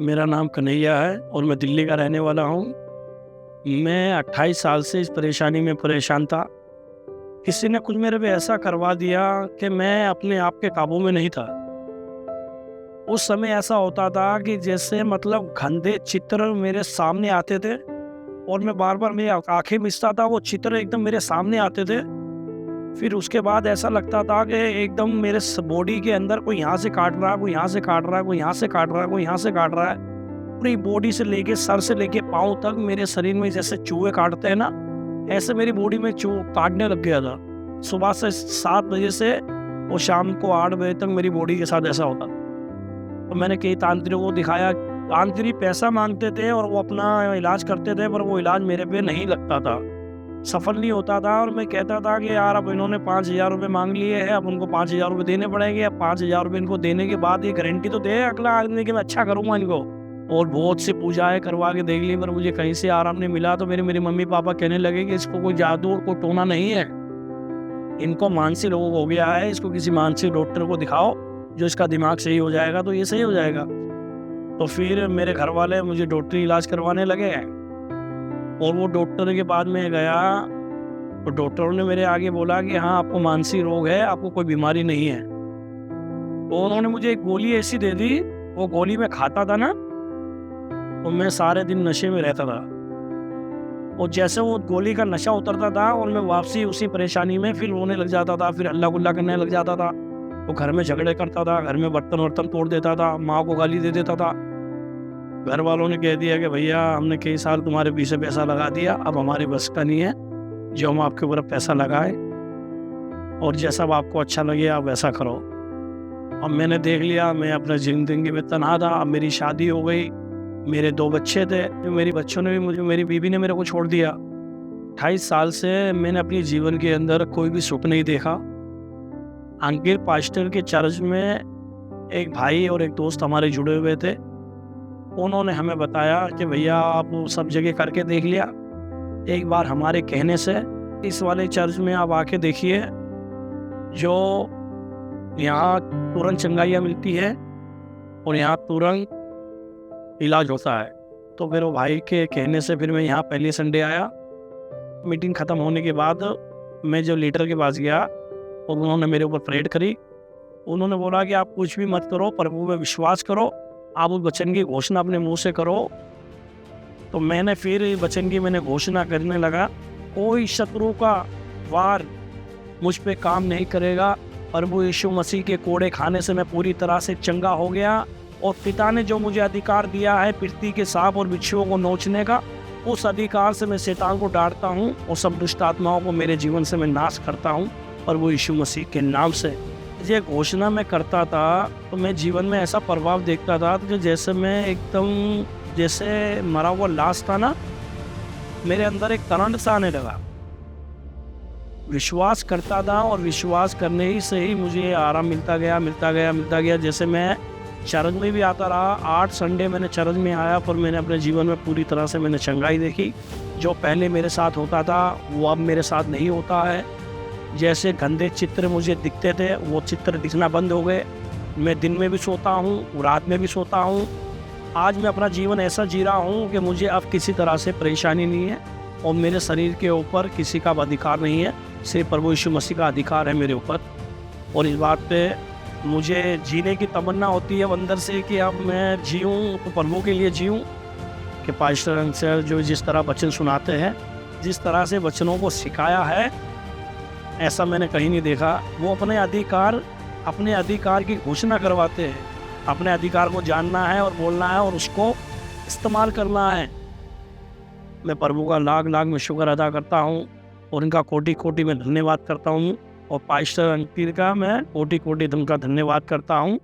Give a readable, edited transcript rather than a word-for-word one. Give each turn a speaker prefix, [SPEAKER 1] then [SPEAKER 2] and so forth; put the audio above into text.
[SPEAKER 1] मेरा नाम कन्हैया है और मैं दिल्ली का रहने वाला हूँ। मैं 28 साल से इस परेशानी में परेशान था। किसी ने कुछ मेरे पे ऐसा करवा दिया कि मैं अपने आप के काबू में नहीं था। उस समय ऐसा होता था कि जैसे मतलब गंदे चित्र मेरे सामने आते थे और मैं बार-बार मेरी आँखें मिचता था, वो चित्र एकदम मेरे सामने आते थे। फिर उसके बाद ऐसा लगता था कि एकदम मेरे बॉडी के अंदर कोई यहाँ से काट रहा है, कोई यहाँ से काट रहा है, कोई यहाँ से काट रहा है, कोई यहाँ से काट रहा है। पूरी बॉडी से लेके सर से लेके पाँव तक मेरे शरीर में जैसे चूहे काटते हैं ना, ऐसे मेरी बॉडी में काटने लग गया था। सुबह से 7 बजे से और शाम को 8 बजे तक मेरी बॉडी के साथ ऐसा होता। तो मैंने कई तांत्रिकों को दिखाया। तांत्रिक पैसा मांगते थे और वो अपना इलाज करते थे, पर वो इलाज मेरे पे नहीं लगता था, सफल नहीं होता था। और मैं कहता था कि यार अब इन्होंने 5,000 रुपये मांग लिए हैं, अब उनको 5,000 रुपये देने पड़ेंगे। अब 5,000 रुपये इनको देने के बाद ये गारंटी तो दे अगला आदमी कि मैं अच्छा करूँगा इनको। और बहुत सी पूजाएं करवा के देख ली, पर मुझे कहीं से आराम नहीं मिला। तो मेरे मम्मी पापा कहने लगे कि इसको कोई जादू और कोई टोना नहीं है, इनको मानसिक रोग हो गया है, इसको किसी मानसिक डॉक्टर को दिखाओ जो इसका दिमाग सही हो जाएगा तो ये सही हो जाएगा। तो फिर मेरे घर वाले मुझे डॉक्टरी इलाज करवाने लगे और वो डॉक्टर के बाद में गया तो डॉक्टरों ने मेरे आगे बोला कि हाँ आपको मानसिक रोग है, आपको कोई बीमारी नहीं है। तो उन्होंने मुझे एक गोली ऐसी दे दी, वो गोली मैं खाता था ना तो मैं सारे दिन नशे में रहता था। और जैसे वो गोली का नशा उतरता था और मैं वापसी उसी परेशानी में फिर रोने लग जाता था, फिर हल्ला गुल्ला करने लग जाता था। तो घर में झगड़े करता था, घर में बर्तन वर्तन तोड़ देता था, माँ को गाली दे देता था। घर वालों ने कह दिया कि भैया हमने कई साल तुम्हारे पीछे पैसा लगा दिया, अब हमारे बस का नहीं है जो हम आपके ऊपर पैसा लगाए, और जैसा अब आपको अच्छा लगे आप वैसा करो। अब मैंने देख लिया, मैं अपने जिंदगी में तन्हा था। अब मेरी शादी हो गई, मेरे 2 बच्चे थे, मेरी बच्चों ने भी मुझे, मेरी बीवी ने मेरे को छोड़ दिया। 28 साल से मैंने अपने जीवन के अंदर कोई भी सुख नहीं देखा। अंकिल पास्टर के चर्च में एक भाई और एक दोस्त हमारे जुड़े हुए थे, उन्होंने हमें बताया कि भैया आप सब जगह करके देख लिया, एक बार हमारे कहने से इस वाले चर्च में आप आके देखिए, जो यहाँ तुरंत चंगाइयाँ मिलती है और यहाँ तुरंत इलाज होता है। तो फिर वो भाई के कहने से फिर मैं यहाँ पहले संडे आया। मीटिंग ख़त्म होने के बाद मैं जब लीडर के पास गया और उन्होंने मेरे ऊपर प्रेयर करी, उन्होंने बोला कि आप कुछ भी मत करो, प्रभु में विश्वास करो, आप उस वचन की घोषणा अपने मुंह से करो। तो मैंने फिर वचन की घोषणा करने लगा, कोई शत्रु का वार मुझ पे काम नहीं करेगा। प्रभु यीशु मसीह के कोड़े खाने से मैं पूरी तरह से चंगा हो गया और पिता ने जो मुझे अधिकार दिया है पृथ्वी के सांप और बिच्छुओं को नोचने का, उस अधिकार से मैं शैतान को डांटता हूँ और सब दुष्ट आत्माओं को मेरे जीवन से मैं नाश करता हूँ प्रभु यीशु मसीह के नाम से। ये घोषणा मैं करता था तो मैं जीवन में ऐसा प्रभाव देखता था कि जैसे मैं एकदम जैसे मरा हुआ लाश था ना, मेरे अंदर एक करंट सा आने लगा। विश्वास करता था और विश्वास करने ही से ही मुझे आराम मिलता गया। जैसे मैं चर्च में भी आता रहा, 8 संडे मैंने चर्च में आया, पर मैंने अपने जीवन में पूरी तरह से मैंने चंगाई देखी। जो पहले मेरे साथ होता था वो अब मेरे साथ नहीं होता है। जैसे गंदे चित्र मुझे दिखते थे वो चित्र दिखना बंद हो गए। मैं दिन में भी सोता हूँ, रात में भी सोता हूँ। आज मैं अपना जीवन ऐसा जी रहा हूँ कि मुझे अब किसी तरह से परेशानी नहीं है और मेरे शरीर के ऊपर किसी का अधिकार नहीं है, सिर्फ प्रभु यीशु मसीह का अधिकार है मेरे ऊपर। और इस बात पे मुझे जीने की तमन्ना होती है अंदर से कि अब मैं जीऊँ तो प्रभु के लिए जीऊँ। कि पास्टर अंकल जो जिस तरह वचन सुनाते हैं, जिस तरह से वचनों को सिखाया है, ऐसा मैंने कहीं नहीं देखा। वो अपने अधिकार की घोषणा करवाते हैं। अपने अधिकार को जानना है और बोलना है और उसको इस्तेमाल करना है। मैं प्रभु का लाख लाख में शुक्र अदा करता हूँ और इनका कोटि कोटि में धन्यवाद करता हूँ। और पास्टर अंकिल का मैं कोटि कोटि का धन्यवाद करता हूँ।